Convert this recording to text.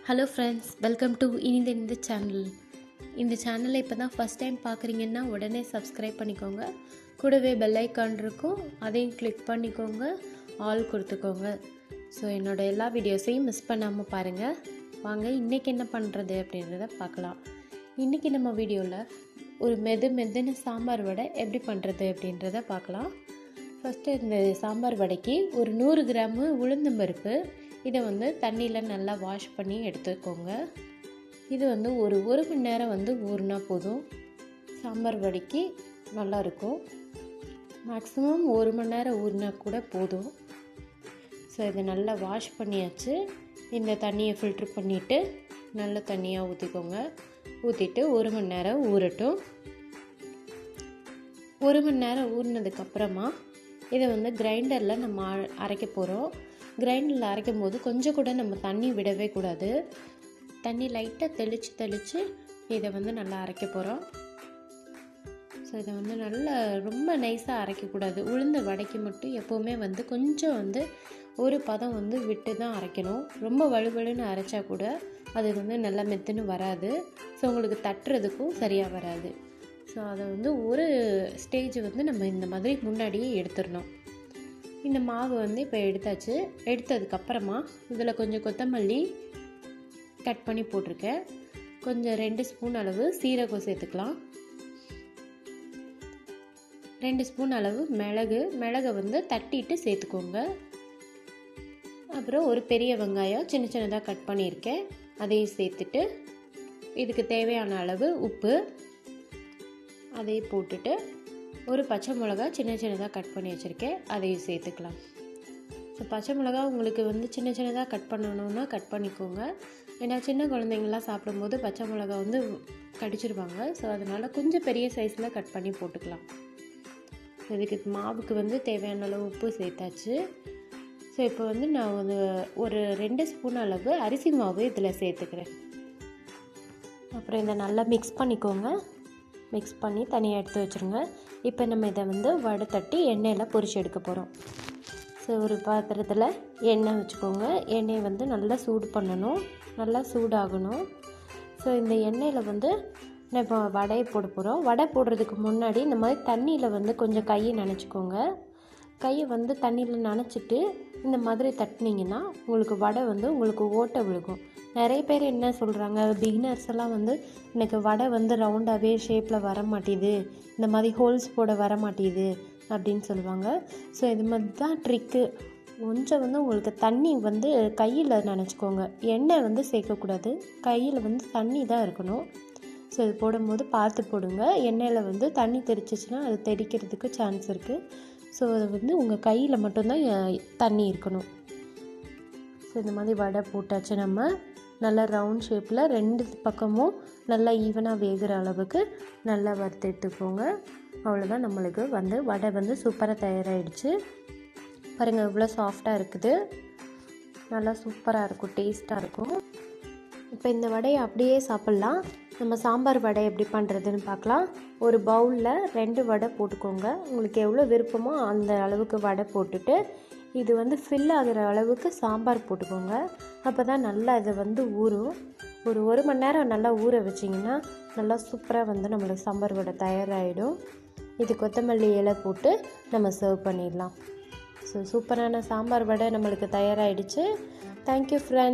Hello friends, welcome to இந்த channel. இந்த சேனலை இப்போ தான் ஃபஸ்ட் டைம் பார்க்குறீங்கன்னா உடனே சப்ஸ்கிரைப் பண்ணிக்கோங்க. கூடவே பெல் ஐக்கான் இருக்கும், அதையும் கிளிக் பண்ணிக்கோங்க, ஆல் கொடுத்துக்கோங்க. ஸோ என்னோடய எல்லா வீடியோஸையும் மிஸ் பண்ணாமல் பாருங்கள். வாங்க இன்றைக்கி என்ன பண்ணுறது அப்படின்றத பார்க்கலாம். இன்றைக்கி நம்ம வீடியோவில் ஒரு மெதுன்னு சாம்பார் வடை எப்படி பண்ணுறது அப்படின்றத பார்க்கலாம். ஃபஸ்ட்டு இந்த சாம்பார் வடைக்கு ஒரு 100 கிராமு உளுந்தம்பருப்பு, இதை தண்ணியில் நல்லா வாஷ் பண்ணி எடுத்துக்கோங்க. இது ஒரு மணி நேரம் ஊறினா போதும். சாம்பார் வடைக்கு நல்லாயிருக்கும். மேக்ஸிமம் 1 மணி நேரம் ஊறினா கூட போதும். ஸோ இதை நல்லா வாஷ் பண்ணியாச்சு. இந்த தண்ணியை ஃபில்ட்ரு பண்ணிவிட்டு நல்ல தண்ணியாக ஊற்றிக்கோங்க. ஊற்றிட்டு 1 மணி நேரம் ஊறட்டும். 1 மணி நேரம் ஊறினதுக்கப்புறமா இதை கிரைண்டரில் நம்ம அரைக்க போகிறோம். கிரைண்டரில் அரைக்கும் போது கொஞ்சம் கூட நம்ம தண்ணி விடவே கூடாது. தண்ணி லைட்டாக தெளித்து இதை நல்லா அரைக்க போகிறோம். ஸோ இதை நல்லா ரொம்ப நைஸாக அரைக்கக்கூடாது. உளுந்த வடைக்கு மட்டும் எப்போவுமே கொஞ்சம் ஒரு பதம் விட்டு தான் அரைக்கணும். ரொம்ப வலுவலுன்னு அரைச்சா கூட அது நல்லா மெத்துன்னு வராது. ஸோ உங்களுக்கு தட்டுறதுக்கும் சரியாக வராது. ஸோ அதை ஒரு ஸ்டேஜ் நம்ம இந்த மாதிரி முன்னாடியே எடுத்துடணும். இந்த மாவு இப்போ எடுத்தாச்சு. எடுத்ததுக்கப்புறமா இதில் கொஞ்சம் கொத்தமல்லி கட் பண்ணி போட்டிருக்கேன். கொஞ்சம் 2 ஸ்பூன் அளவு சீரகம் சேர்த்துக்கலாம். 2 ஸ்பூன் அளவு மிளகை தட்டிட்டு சேர்த்துக்கோங்க. அப்புறம் ஒரு பெரிய வெங்காயம் சின்னதாக கட் பண்ணியிருக்கேன், அதையும் சேர்த்துட்டு இதுக்கு தேவையான அளவு உப்பு அதையும் போட்டுட்டு ஒரு பச்சை மிளகா சின்னதாக கட் பண்ணி வச்சுருக்கேன், அதையும் சேர்த்துக்கலாம். ஸோ பச்சை மிளகா உங்களுக்கு சின்னதாக கட் பண்ணணுன்னா கட் பண்ணிக்கோங்க. ஏன்னா சின்ன குழந்தைங்களாம் சாப்பிடும்போது பச்சை மிளகா கடிச்சிருவாங்க. ஸோ அதனால் கொஞ்சம் பெரிய சைஸில் கட் பண்ணி போட்டுக்கலாம். இதுக்கு மாவுக்கு தேவையான அளவு உப்பு சேர்த்தாச்சு. ஸோ இப்போ நான் ஒரு 2 ஸ்பூன் அளவு அரிசி மாவு இதில் சேர்த்துக்கிறேன். அப்புறம் இதை நல்லா மிக்ஸ் பண்ணிக்கோங்க. மிக்ஸ் பண்ணி தனியாக எடுத்து வச்சுருங்க. இப்போ நம்ம இதை வடை தட்டி எண்ணெயில் பொரிச்சு எடுக்க போகிறோம். ஸோ ஒரு பாத்திரத்தில் எண்ணெய் வச்சுக்கோங்க. எண்ணெயை நல்லா சூடு பண்ணணும், நல்லா சூடாகணும். ஸோ இந்த எண்ணெயில் நம்ம இப்போ வடையை போட போகிறோம். வடை போடுறதுக்கு முன்னாடி இந்த மாதிரி தண்ணியில் கொஞ்சம் கையை நனைச்சிக்கோங்க. கையை தண்ணியில் நனைச்சிட்டு இந்த மாதிரி தட்டினீங்கன்னா உங்களுக்கு வடை உங்களுக்கு ஓட்டை விழுகும். நிறைய பேர் என்ன சொல்கிறாங்க, பிகினர்ஸ் எல்லாம் எனக்கு வடை ரவுண்டாகவே ஷேப்பில் வர மாட்டேது, இந்த மாதிரி ஹோல்ஸ் போட வர மாட்டேது அப்படின்னு சொல்லுவாங்க. ஸோ இது மாதிரி தான் ட்ரிக்கு. கொஞ்சம் உங்களுக்கு தண்ணி கையில் நனைச்சிக்கோங்க. எண்ணெய் சேர்க்கக்கூடாது, கையில் தண்ணி தான் இருக்கணும். ஸோ இது போடும்போது பார்த்து போடுங்க. எண்ணெயில் தண்ணி தெரிச்சிச்சுன்னா அது தெறிக்கிறதுக்கு சான்ஸ் இருக்குது. ஸோ அது உங்கள் கையில் மட்டும்தான் தண்ணி இருக்கணும். ஸோ இந்த மாதிரி வடை போட்டாச்சு. நம்ம நல்லா ரவுண்ட் ஷேப்பில் 2 பக்கமும் நல்லா ஈவனாக வேகிற அளவுக்கு நல்லா வறுத்து எடுத்துக்கோங்க. அவ்வளோதான், நம்மளுக்கு வடை சூப்பராக தயாராகிடுச்சு. பாருங்கள் இவ்வளோ சாஃப்டாக இருக்குது, நல்லா சூப்பராக இருக்கும், டேஸ்ட்டாக இருக்கும். இப்போ இந்த வடையை அப்படியே சாப்பிட்லாம். நம்ம சாம்பார் வடை எப்படி பண்ணுறதுன்னு பார்க்கலாம். ஒரு பவுலில் 2 வடை போட்டுக்கோங்க. உங்களுக்கு எவ்வளோ விருப்பமோ அந்த அளவுக்கு வடை போட்டுட்டு இது ஃபில் ஆகிற அளவுக்கு சாம்பார் போட்டுக்கோங்க. அப்போ தான் நல்லா இது ஊறும். ஒரு மணி நேரம் நல்லா ஊற வச்சிங்கன்னா நல்லா சூப்பராக நம்மளுக்கு சாம்பார் வடை தயாராகிடும். இது கொத்தமல்லி இலை போட்டு நம்ம சர்வ் பண்ணிடலாம். ஸோ சூப்பரான சாம்பார் வடை நம்மளுக்கு தயாராகிடுச்சு. Thank you friends.